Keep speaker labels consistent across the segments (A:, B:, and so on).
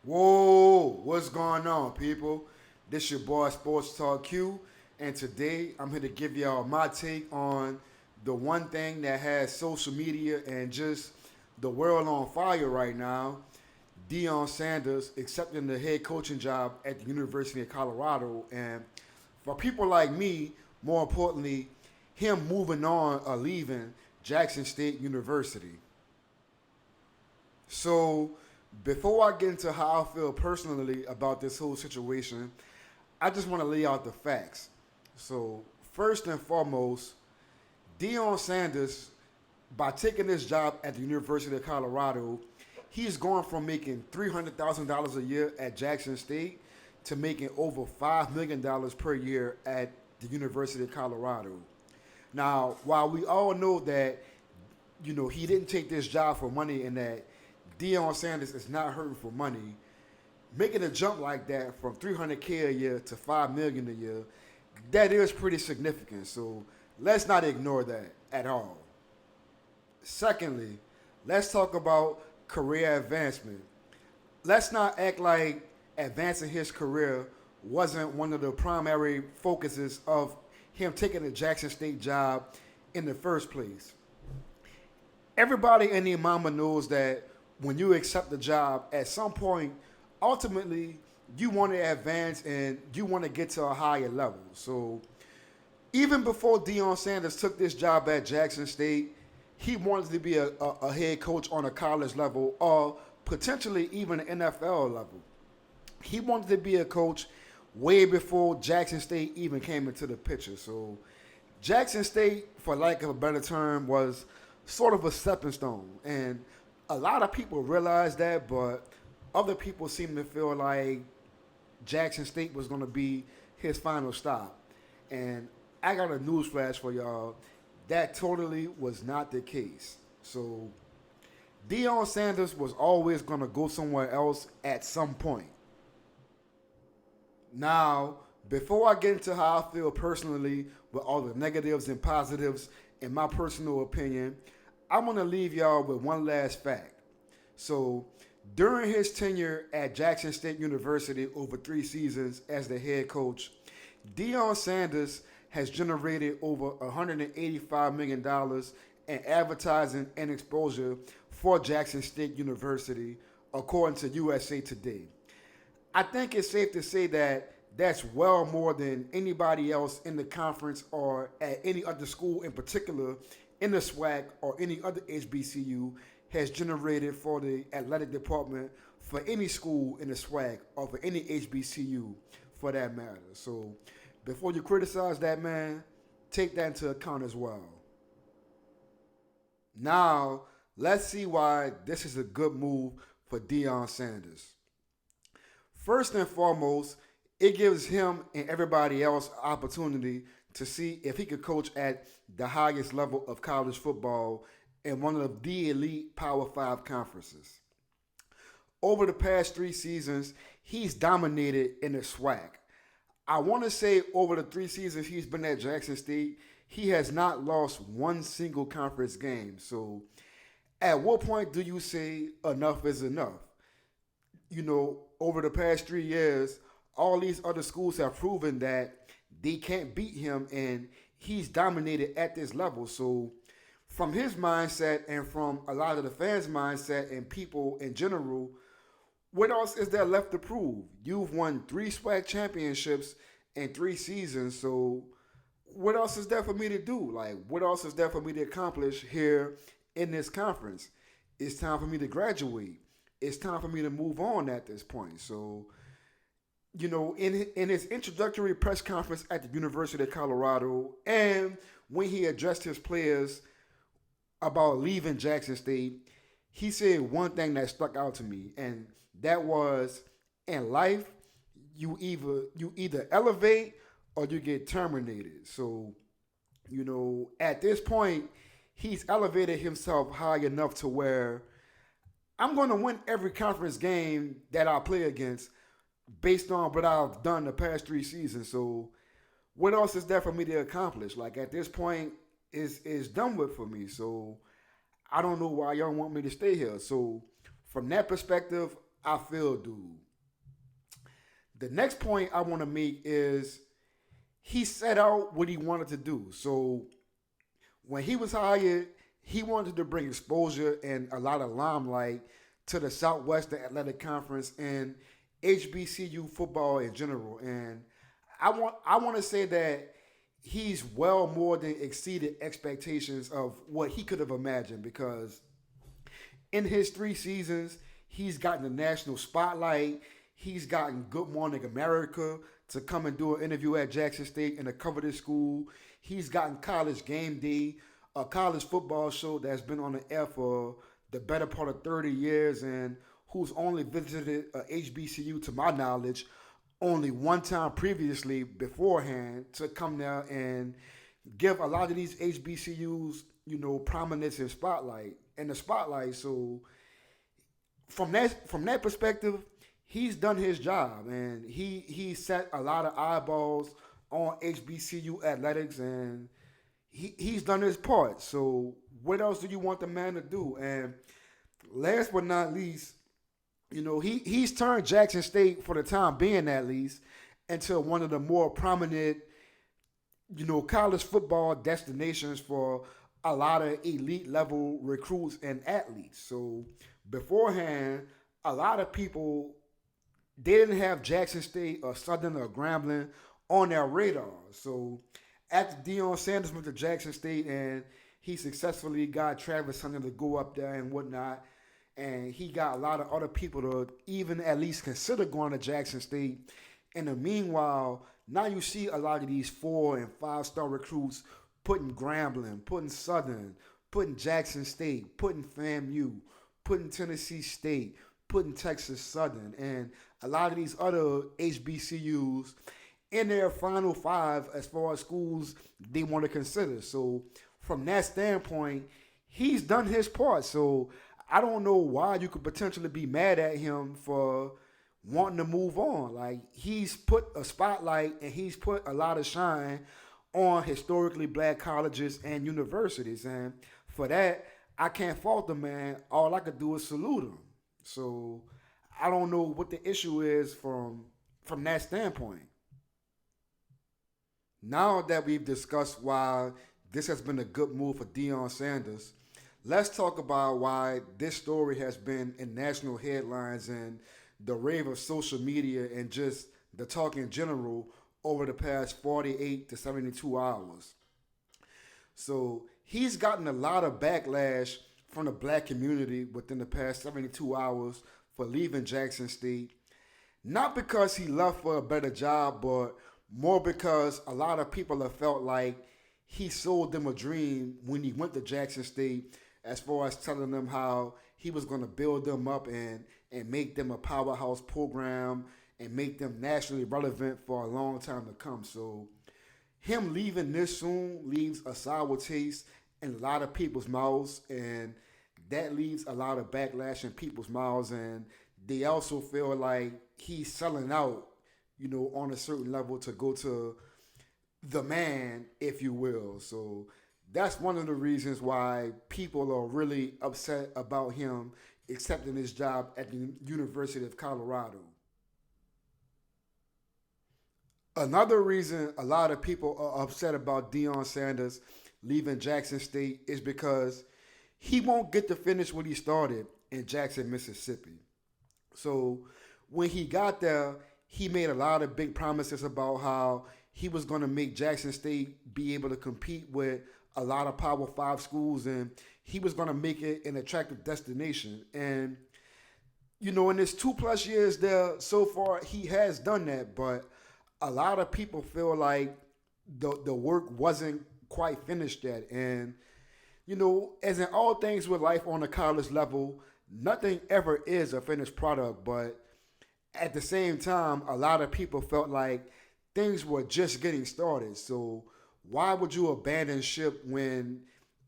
A: Whoa, what's going on, people? This your boy Sports Talk Q, and today I'm here to give y'all my take on the one thing that has social media and just the world on fire right now. Deion Sanders accepting the head coaching job at the University of Colorado, and for people like me, more importantly, him moving on or leaving Jackson State University. So, before I get into how I feel personally about this whole situation, I just want to lay out the facts. So, first and foremost, Deion Sanders, by taking this job at the University of Colorado, he's going from making $300,000 a year at Jackson State to making over $5 million per year at the University of Colorado. Now, while we all know that he didn't take this job for money and that Deion Sanders is not hurting for money, making a jump like that from 300K a year to 5 million a year, that is pretty significant. So let's not ignore that at all. Secondly, let's talk about career advancement. Let's not act like advancing his career wasn't one of the primary focuses of him taking the Jackson State job in the first place. Everybody in the mama knows that when you accept the job, at some point, ultimately, you want to advance and you want to get to a higher level. So even before Deion Sanders took this job at Jackson State, he wanted to be a head coach on a college level or potentially even an NFL level. He wanted to be a coach way before Jackson State even came into the picture. So Jackson State, for lack of a better term, was sort of a stepping stone. And a lot of people realize that, but other people seem to feel like Jackson State was going to be his final stop. And I got a news flash for y'all. That totally was not the case. So Deion Sanders was always going to go somewhere else at some point. Now, before I get into how I feel personally with all the negatives and positives, in my personal opinion, I want to leave y'all with one last fact. So, during his tenure at Jackson State University over 3 seasons as the head coach, Deion Sanders has generated over $185 million in advertising and exposure for Jackson State University, according to USA Today. I think it's safe to say that that's well more than anybody else in the conference or at any other school in particular in the SWAC or any other HBCU has generated for the athletic department for any school in the SWAC or for any HBCU for that matter. So before you criticize that man, take that into account as well. Now, let's see why this is a good move for Deion Sanders. First and foremost, it gives him and everybody else opportunity to see if he could coach at the highest level of college football in one of the elite Power Five conferences. Over the past 3 seasons, he's dominated in the SWAC. I want to say over the 3 seasons he's been at Jackson State, he has not lost one single conference game. So, at what point do you say enough is enough? Over the past 3 years, all these other schools have proven that they can't beat him, and he's dominated at this level. So, from his mindset and from a lot of the fans' mindset and people in general, what else is there left to prove? You've won 3 SWAC championships in 3 seasons, so what else is there for me to do? Like, what else is there for me to accomplish here in this conference? It's time for me to graduate. It's time for me to move on at this point. So, in his introductory press conference at the University of Colorado, and when he addressed his players about leaving Jackson State, he said one thing that stuck out to me, and that was, in life, you either elevate or you get terminated. So, at this point, he's elevated himself high enough to where I'm going to win every conference game that I play against based on what I've done the past 3 seasons. So what else is there for me to accomplish? Like at this point, is done with for me. So I don't know why y'all want me to stay here. So from that perspective, I feel dude. The next point I want to make is he set out what he wanted to do. So when he was hired, he wanted to bring exposure and a lot of limelight to the Southwestern Athletic Conference and HBCU football in general. And I want to say that he's well more than exceeded expectations of what he could have imagined because in his 3 seasons, he's gotten the national spotlight. He's gotten Good Morning America to come and do an interview at Jackson State and to cover this school. He's gotten College Game Day, a college football show that's been on the air for the better part of 30 years and who's only visited a HBCU, to my knowledge, only one time previously beforehand to come there and give a lot of these HBCUs, prominence and spotlight and the spotlight. So from that perspective, he's done his job and he set a lot of eyeballs on HBCU athletics and he's done his part. So what else do you want the man to do? And last but not least, he's turned Jackson State, for the time being at least, into one of the more prominent, college football destinations for a lot of elite level recruits and athletes. So beforehand, a lot of people they didn't have Jackson State or Southern or Grambling on their radar. So after Deion Sanders went to Jackson State and he successfully got Travis Hunter to go up there and whatnot, and he got a lot of other people to even at least consider going to Jackson State. In the meanwhile, now you see a lot of these 4 and 5-star recruits putting Grambling, putting Southern, putting Jackson State, putting FAMU, putting Tennessee State, putting Texas Southern, and a lot of these other HBCUs in their final 5 as far as schools they want to consider. So from that standpoint, he's done his part. So I don't know why you could potentially be mad at him for wanting to move on. Like, he's put a spotlight and he's put a lot of shine on historically black colleges and universities. And for that, I can't fault the man. All I could do is salute him. So I don't know what the issue is from that standpoint. Now that we've discussed why this has been a good move for Deion Sanders, let's talk about why this story has been in national headlines and the rave of social media and just the talk in general over the past 48 to 72 hours. So he's gotten a lot of backlash from the black community within the past 72 hours for leaving Jackson State. Not because he left for a better job, but more because a lot of people have felt like he sold them a dream when he went to Jackson State, as far as telling them how he was going to build them up and make them a powerhouse program and make them nationally relevant for a long time to come. So him leaving this soon leaves a sour taste in a lot of people's mouths, and that leaves a lot of backlash in people's mouths, and they also feel like he's selling out, on a certain level to go to the man, if you will. So that's one of the reasons why people are really upset about him accepting his job at the University of Colorado. Another reason a lot of people are upset about Deion Sanders leaving Jackson State is because he won't get to finish what he started in Jackson, Mississippi. So when he got there, he made a lot of big promises about how he was going to make Jackson State be able to compete with a lot of Power 5 schools, and he was going to make it an attractive destination. And, in his 2+ years there so far, he has done that, but a lot of people feel like the work wasn't quite finished yet. And, as in all things with life on the college level, nothing ever is a finished product, but at the same time, a lot of people felt like things were just getting started. So why would you abandon ship when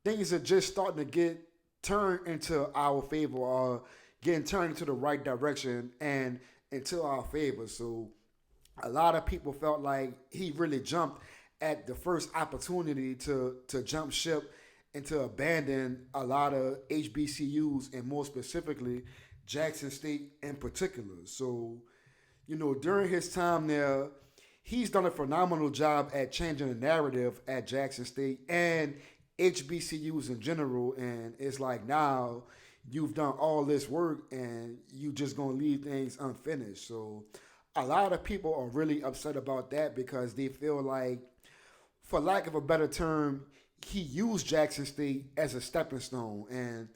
A: things are just starting to get turned into our favor or getting turned into the right direction and into our favor? So a lot of people felt like he really jumped at the first opportunity to jump ship and to abandon a lot of HBCUs, and more specifically Jackson State in particular. So, during his time there, he's done a phenomenal job at changing the narrative at Jackson State and HBCUs in general. And it's like, now you've done all this work and you just gonna leave things unfinished. So a lot of people are really upset about that because they feel like, for lack of a better term, he used Jackson State as a stepping stone. And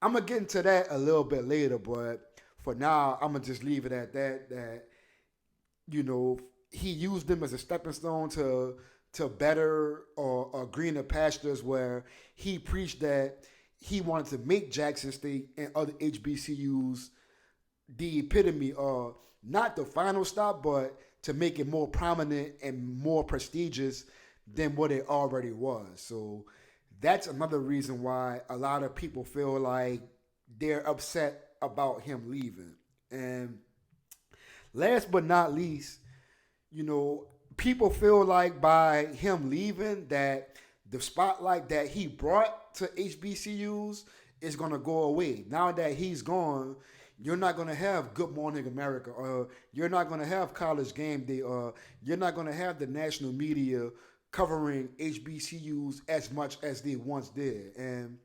A: I'm gonna get into that a little bit later, but for now, I'm gonna just leave it at that. That you know he used them as a stepping stone to better or greener pastures, where he preached that he wanted to make Jackson State and other HBCUs the epitome of not the final stop, but to make it more prominent and more prestigious than what it already was. So that's another reason why a lot of people feel like they're upset about him leaving. And last but not least, people feel like by him leaving that the spotlight that he brought to HBCUs is going to go away. Now that he's gone, you're not going to have Good Morning America, or you're not going to have College Game Day, or you're not going to have the national media covering HBCUs as much as they once did. And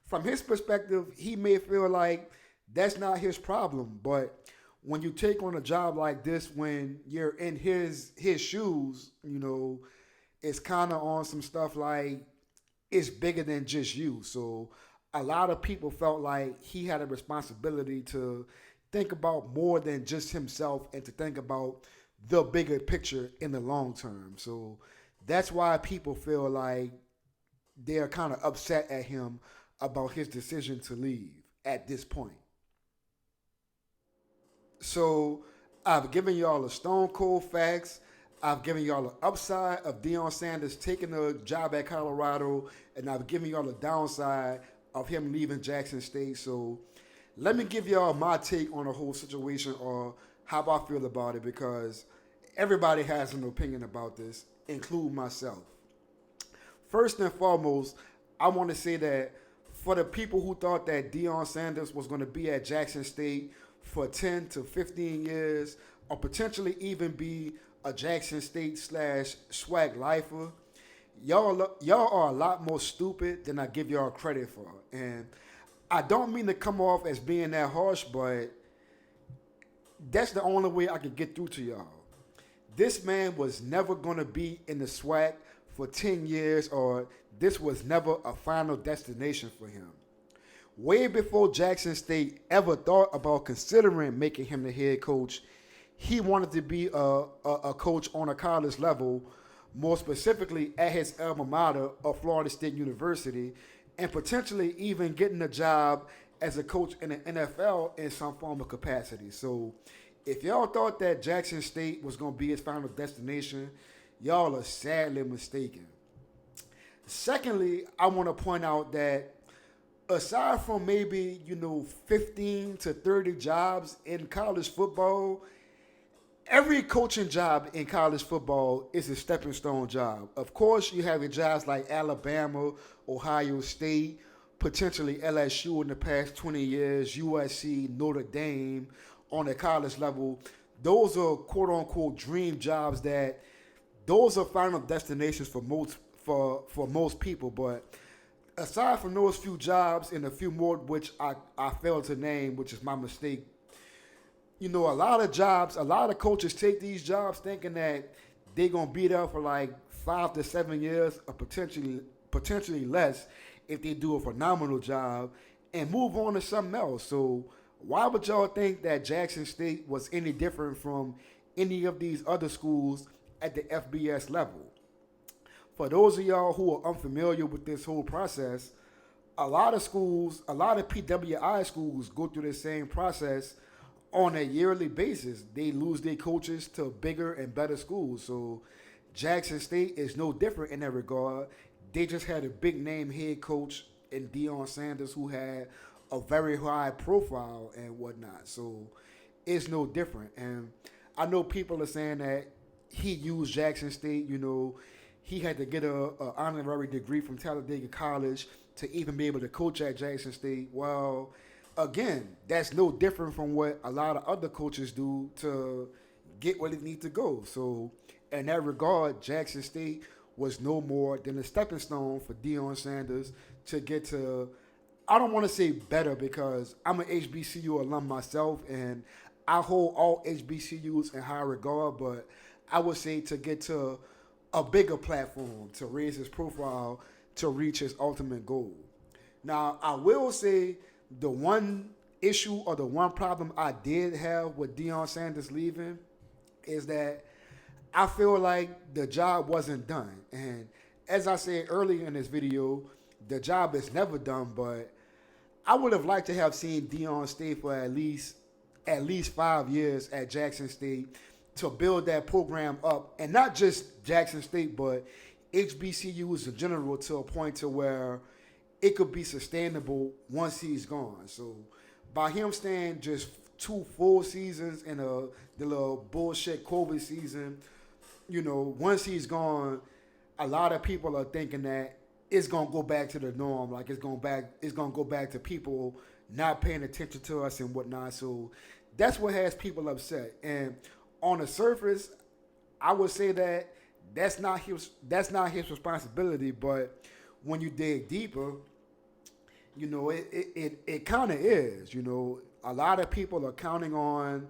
A: from his perspective, he may feel like that's not his problem, but when you take on a job like this, when you're in his shoes, it's kind of on some stuff like it's bigger than just you. So a lot of people felt like he had a responsibility to think about more than just himself and to think about the bigger picture in the long term. So that's why people feel like they're kind of upset at him about his decision to leave at this point. So I've given y'all the stone cold facts. I've given y'all the upside of Deion Sanders taking the job at Colorado, and I've given y'all the downside of him leaving Jackson State. So let me give y'all my take on the whole situation, or how I feel about it, because everybody has an opinion about this, including myself. First and foremost, I want to say that for the people who thought that Deion Sanders was going to be at Jackson State for 10 to 15 years, or potentially even be a Jackson State slash swag lifer, y'all are a lot more stupid than I give y'all credit for. And I don't mean to come off as being that harsh, but that's the only way I can get through to y'all. This man was never going to be in the SWAC for 10 years, or this was never a final destination for him. Way before Jackson State ever thought about considering making him the head coach, he wanted to be a coach on a college level, more specifically at his alma mater of Florida State University, and potentially even getting a job as a coach in the NFL in some form of capacity. So if y'all thought that Jackson State was going to be his final destination, y'all are sadly mistaken. Secondly, I want to point out that aside from maybe, 15 to 30 jobs in college football, every coaching job in college football is a stepping stone job. Of course, you have your jobs like Alabama, Ohio State, potentially LSU in the past 20 years, USC, Notre Dame on a college level. Those are quote unquote dream jobs that those are final destinations for most people. But aside from those few jobs and a few more which I failed to name, which is my mistake, a lot of jobs, a lot of coaches take these jobs thinking that they're going to be there for like 5 to 7 years, or potentially less if they do a phenomenal job, and move on to something else. So why would y'all think that Jackson State was any different from any of these other schools at the FBS level? For those of y'all who are unfamiliar with this whole process, a lot of schools, a lot of PWI schools go through the same process on a yearly basis. They lose their coaches to bigger and better schools. So Jackson State is no different in that regard. They just had a big name head coach in Deion Sanders who had a very high profile and whatnot. So it's no different. And I know people are saying that he used Jackson State, he had to get a honorary degree from Talladega College to even be able to coach at Jackson State. Well, again, that's no different from what a lot of other coaches do to get where they need to go. So, in that regard, Jackson State was no more than a stepping stone for Deion Sanders to get to. I don't want to say better because I'm an HBCU alum myself, and I hold all HBCUs in high regard. But I would say to get to a bigger platform to raise his profile to reach his ultimate goal. Now, I will say the one issue or the one problem I did have with Deion Sanders leaving is that I feel like the job wasn't done. And as I said earlier in this video, the job is never done, but I would have liked to have seen Deion stay for at least 5 years at Jackson State to build that program up, and not just Jackson State, but HBCUs in general to a point to where it could be sustainable once he's gone. So by him staying just 2 full seasons in the little bullshit COVID season, once he's gone, a lot of people are thinking that it's gonna go back to the norm. Like it's gonna go back to people not paying attention to us and whatnot. So that's what has people upset. And on the surface, I would say that that's not his responsibility. But when you dig deeper, it kind of is. A lot of people are counting on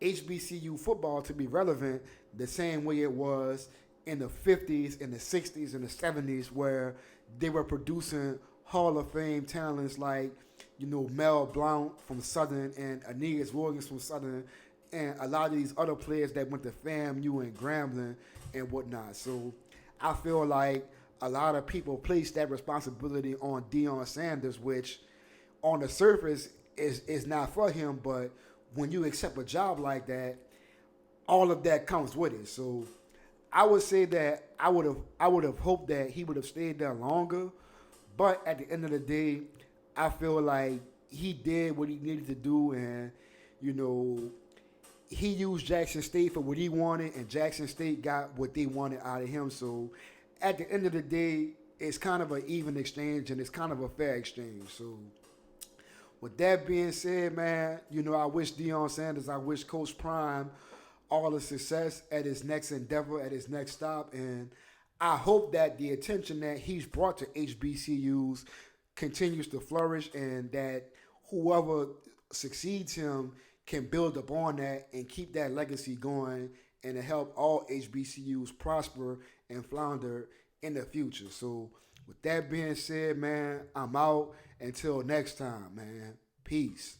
A: HBCU football to be relevant the same way it was in the 50s, in the 60s, and the 70s, where they were producing Hall of Fame talents like, Mel Blount from Southern and Aeneas Williams from Southern, and a lot of these other players that went to FAMU and Grambling and whatnot. So I feel like a lot of people place that responsibility on Deion Sanders, which on the surface is not for him, but when you accept a job like that, all of that comes with it. So I would say that I would have hoped that he would have stayed there longer, but at the end of the day, I feel like he did what he needed to do, and he used Jackson State for what he wanted, and Jackson State got what they wanted out of him. So at the end of the day, it's kind of an even exchange, and it's kind of a fair exchange. So with that being said, man, I wish Deion Sanders, I wish Coach Prime all the success at his next endeavor, at his next stop. And I hope that the attention that he's brought to HBCUs continues to flourish, and that whoever succeeds him can build upon that and keep that legacy going, and to help all HBCUs prosper and flounder in the future. So with that being said, man, I'm out. Until next time, man. Peace.